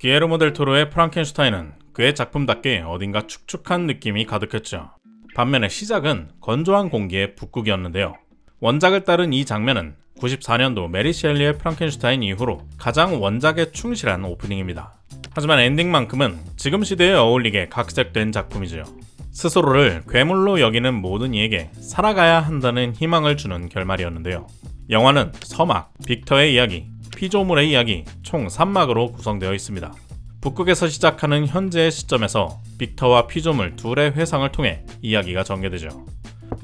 기에르모 델 토로의 프랑켄슈타인은 그의 작품답게 어딘가 축축한 느낌이 가득했죠. 반면에 시작은 건조한 공기의 북극이었는데요. 원작을 따른 이 장면은 94년도 메리 셸리의 프랑켄슈타인 이후로 가장 원작에 충실한 오프닝입니다. 하지만 엔딩만큼은 지금 시대에 어울리게 각색된 작품이죠. 스스로를 괴물로 여기는 모든 이에게 살아가야 한다는 희망을 주는 결말이었는데요. 영화는 서막, 빅터의 이야기, 피조물의 이야기 총 3막으로 구성되어 있습니다. 북극에서 시작하는 현재의 시점에서 빅터와 피조물 둘의 회상을 통해 이야기가 전개되죠.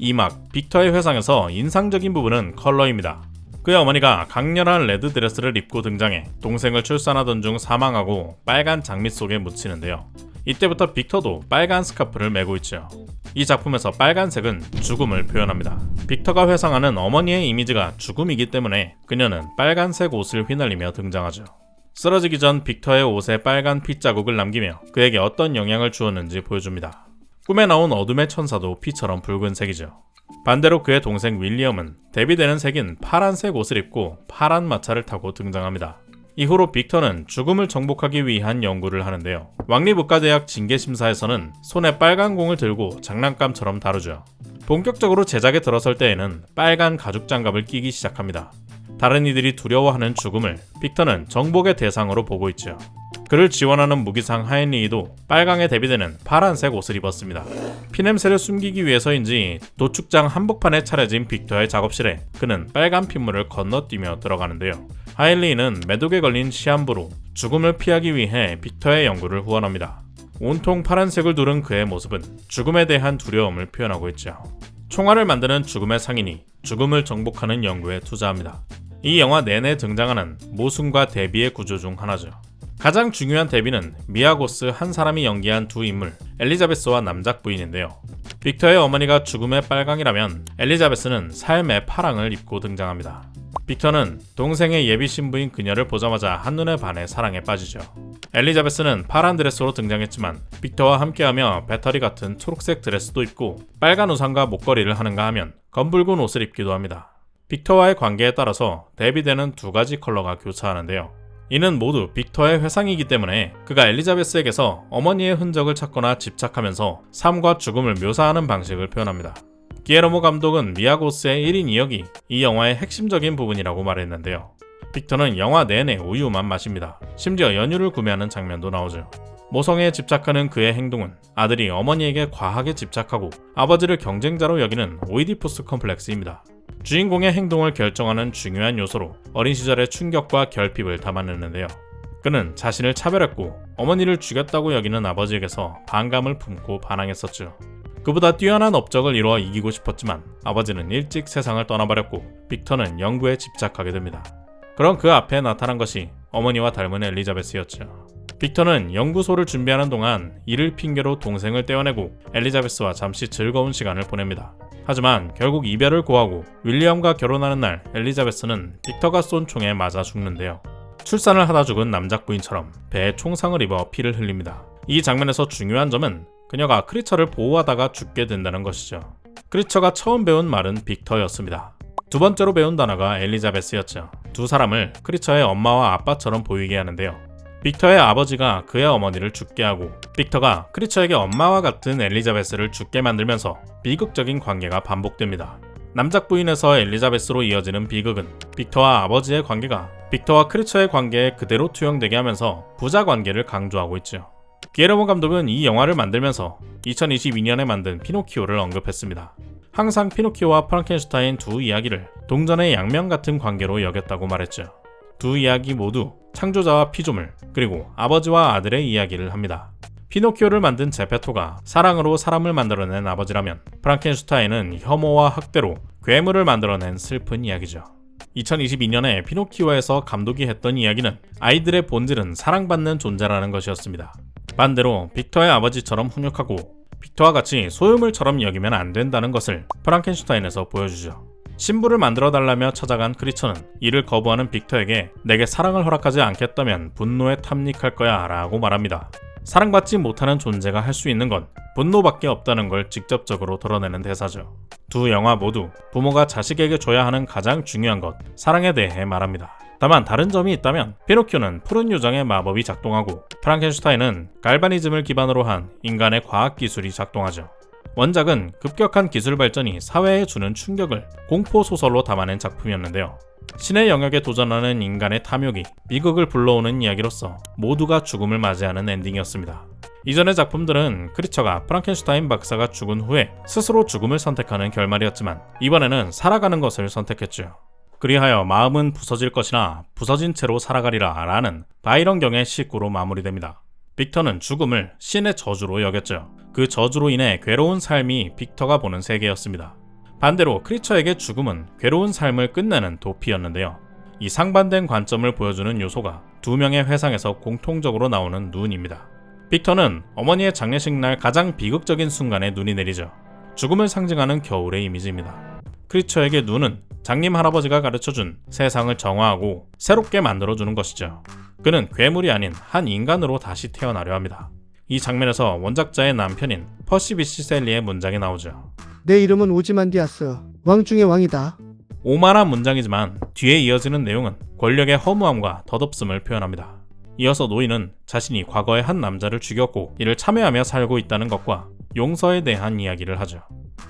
2막, 빅터의 회상에서 인상적인 부분은 컬러입니다. 그의 어머니가 강렬한 레드 드레스를 입고 등장해 동생을 출산하던 중 사망하고 빨간 장미 속에 묻히는데요. 이때부터 빅터도 빨간 스카프를 메고 있죠. 이 작품에서 빨간색은 죽음을 표현합니다. 빅터가 회상하는 어머니의 이미지가 죽음이기 때문에 그녀는 빨간색 옷을 휘날리며 등장하죠. 쓰러지기 전 빅터의 옷에 빨간 핏자국을 남기며 그에게 어떤 영향을 주었는지 보여줍니다. 꿈에 나온 어둠의 천사도 피처럼 붉은색이죠. 반대로 그의 동생 윌리엄은 대비되는 색인 파란색 옷을 입고 파란 마차를 타고 등장합니다. 이후로 빅터는 죽음을 정복하기 위한 연구를 하는데요. 왕리문과대학 징계심사에서는 손에 빨간 공을 들고 장난감처럼 다루죠. 본격적으로 제작에 들어설 때에는 빨간 가죽 장갑을 끼기 시작합니다. 다른 이들이 두려워하는 죽음을 빅터는 정복의 대상으로 보고 있죠. 그를 지원하는 무기상 하엔리히도 빨강에 대비되는 파란색 옷을 입었습니다. 피냄새를 숨기기 위해서인지 도축장 한복판에 차려진 빅터의 작업실에 그는 빨간 핏물을 건너뛰며 들어가는데요. 하엔리히는 매독에 걸린 시한부로 죽음을 피하기 위해 빅터의 연구를 후원합니다. 온통 파란색을 두른 그의 모습은 죽음에 대한 두려움을 표현하고 있죠. 총알을 만드는 죽음의 상인이 죽음을 정복하는 연구에 투자합니다. 이 영화 내내 등장하는 모순과 대비의 구조 중 하나죠. 가장 중요한 대비는 미아고스 한 사람이 연기한 두 인물 엘리자베스와 남작 부인인데요. 빅터의 어머니가 죽음의 빨강이라면 엘리자베스는 삶의 파랑을 입고 등장합니다. 빅터는 동생의 예비 신부인 그녀를 보자마자 한눈에 반해 사랑에 빠지죠. 엘리자베스는 파란 드레스로 등장했지만 빅터와 함께하며 배터리 같은 초록색 드레스도 입고 빨간 우산과 목걸이를 하는가 하면 검붉은 옷을 입기도 합니다. 빅터와의 관계에 따라서 대비되는 두 가지 컬러가 교차하는데요. 이는 모두 빅터의 회상이기 때문에 그가 엘리자베스에게서 어머니의 흔적을 찾거나 집착하면서 삶과 죽음을 묘사하는 방식을 표현합니다. 기에르모 감독은 미아고스의 1인 2역이 이 영화의 핵심적인 부분이라고 말했는데요. 빅터는 영화 내내 우유만 마십니다. 심지어 연유를 구매하는 장면도 나오죠. 모성애에 집착하는 그의 행동은 아들이 어머니에게 과하게 집착하고 아버지를 경쟁자로 여기는 오이디푸스 컴플렉스입니다. 주인공의 행동을 결정하는 중요한 요소로 어린 시절의 충격과 결핍을 담아냈는데요. 그는 자신을 차별했고 어머니를 죽였다고 여기는 아버지에게서 반감을 품고 반항했었죠. 그보다 뛰어난 업적을 이루어 이기고 싶었지만 아버지는 일찍 세상을 떠나버렸고 빅터는 연구에 집착하게 됩니다. 그런 그 앞에 나타난 것이 어머니와 닮은 엘리자베스였죠. 빅터는 연구소를 준비하는 동안 이를 핑계로 동생을 떼어내고 엘리자베스와 잠시 즐거운 시간을 보냅니다. 하지만 결국 이별을 고하고 윌리엄과 결혼하는 날 엘리자베스는 빅터가 쏜 총에 맞아 죽는데요. 출산을 하다 죽은 남작 부인처럼 배에 총상을 입어 피를 흘립니다. 이 장면에서 중요한 점은 그녀가 크리처를 보호하다가 죽게 된다는 것이죠. 크리처가 처음 배운 말은 빅터였습니다. 두 번째로 배운 단어가 엘리자베스였죠. 두 사람을 크리처의 엄마와 아빠처럼 보이게 하는데요. 빅터의 아버지가 그의 어머니를 죽게 하고 빅터가 크리처에게 엄마와 같은 엘리자베스를 죽게 만들면서 비극적인 관계가 반복됩니다. 남작 부인에서 엘리자베스로 이어지는 비극은 빅터와 아버지의 관계가 빅터와 크리처의 관계에 그대로 투영되게 하면서 부자 관계를 강조하고 있죠. 기에르모 감독은 이 영화를 만들면서 2022년에 만든 피노키오를 언급했습니다. 항상 피노키오와 프랑켄슈타인 두 이야기를 동전의 양면 같은 관계로 여겼다고 말했죠. 두 이야기 모두 창조자와 피조물, 그리고 아버지와 아들의 이야기를 합니다. 피노키오를 만든 제페토가 사랑으로 사람을 만들어낸 아버지라면 프랑켄슈타인은 혐오와 학대로 괴물을 만들어낸 슬픈 이야기죠. 2022년에 피노키오에서 감독이 했던 이야기는 아이들의 본질은 사랑받는 존재라는 것이었습니다. 반대로 빅터의 아버지처럼 훈육하고 빅터와 같이 소유물처럼 여기면 안 된다는 것을 프랑켄슈타인에서 보여주죠. 신부를 만들어달라며 찾아간 크리처는 이를 거부하는 빅터에게 내게 사랑을 허락하지 않겠다면 분노에 탐닉할 거야 라고 말합니다. 사랑받지 못하는 존재가 할 수 있는 건 분노밖에 없다는 걸 직접적으로 드러내는 대사죠. 두 영화 모두 부모가 자식에게 줘야 하는 가장 중요한 것, 사랑에 대해 말합니다. 다만 다른 점이 있다면 피노키오는 푸른 요정의 마법이 작동하고 프랑켄슈타인은 갈바니즘을 기반으로 한 인간의 과학 기술이 작동하죠. 원작은 급격한 기술 발전이 사회에 주는 충격을 공포 소설로 담아낸 작품이었는데요. 신의 영역에 도전하는 인간의 탐욕이 비극을 불러오는 이야기로서 모두가 죽음을 맞이하는 엔딩이었습니다. 이전의 작품들은 크리처가 프랑켄슈타인 박사가 죽은 후에 스스로 죽음을 선택하는 결말이었지만 이번에는 살아가는 것을 선택했죠. 그리하여 마음은 부서질 것이나 부서진 채로 살아가리라 라는 바이런 경의 시구로 마무리됩니다. 빅터는 죽음을 신의 저주로 여겼죠. 그 저주로 인해 괴로운 삶이 빅터가 보는 세계였습니다. 반대로 크리처에게 죽음은 괴로운 삶을 끝내는 도피였는데요. 이 상반된 관점을 보여주는 요소가 두 명의 회상에서 공통적으로 나오는 눈입니다. 빅터는 어머니의 장례식 날 가장 비극적인 순간에 눈이 내리죠. 죽음을 상징하는 겨울의 이미지입니다. 크리처에게 눈은 장님 할아버지가 가르쳐준 세상을 정화하고 새롭게 만들어주는 것이죠. 그는 괴물이 아닌 한 인간으로 다시 태어나려 합니다. 이 장면에서 원작자의 남편인 퍼시 비시 셀리의 문장이 나오죠. 내 이름은 오지만디아스. 왕 중의 왕이다. 오만한 문장이지만 뒤에 이어지는 내용은 권력의 허무함과 덧없음을 표현합니다. 이어서 노인은 자신이 과거에 한 남자를 죽였고 이를 참회하며 살고 있다는 것과 용서에 대한 이야기를 하죠.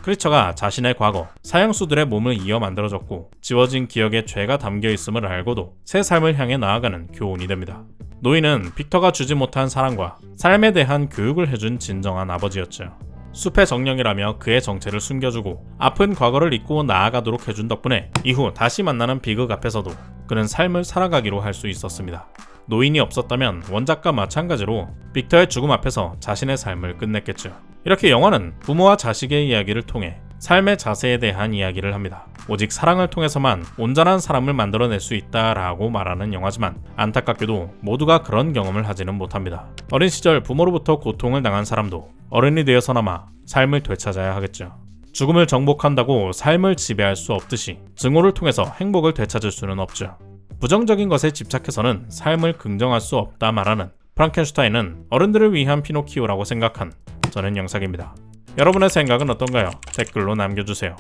크리처가 자신의 과거, 사형수들의 몸을 이어 만들어졌고 지워진 기억에 죄가 담겨 있음을 알고도 새 삶을 향해 나아가는 교훈이 됩니다. 노인은 빅터가 주지 못한 사랑과 삶에 대한 교육을 해준 진정한 아버지였죠. 숲의 정령이라며 그의 정체를 숨겨주고 아픈 과거를 잊고 나아가도록 해준 덕분에 이후 다시 만나는 비극 앞에서도 그는 삶을 살아가기로 할 수 있었습니다. 노인이 없었다면 원작과 마찬가지로 빅터의 죽음 앞에서 자신의 삶을 끝냈겠죠. 이렇게 영화는 부모와 자식의 이야기를 통해 삶의 자세에 대한 이야기를 합니다. 오직 사랑을 통해서만 온전한 사람을 만들어낼 수 있다라고 말하는 영화지만 안타깝게도 모두가 그런 경험을 하지는 못합니다. 어린 시절 부모로부터 고통을 당한 사람도 어른이 되어서나마 삶을 되찾아야 하겠죠. 죽음을 정복한다고 삶을 지배할 수 없듯이 증오를 통해서 행복을 되찾을 수는 없죠. 부정적인 것에 집착해서는 삶을 긍정할 수 없다 말하는 프랑켄슈타인은 어른들을 위한 피노키오라고 생각한 저는 영상입니다. 여러분의 생각은 어떤가요? 댓글로 남겨주세요.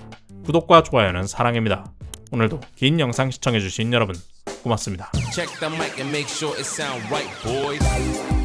구독과 좋아요는 사랑입니다. 오늘도 긴 영상 시청해주신 여러분 고맙습니다. Check the mic and make sure it sound right, boys.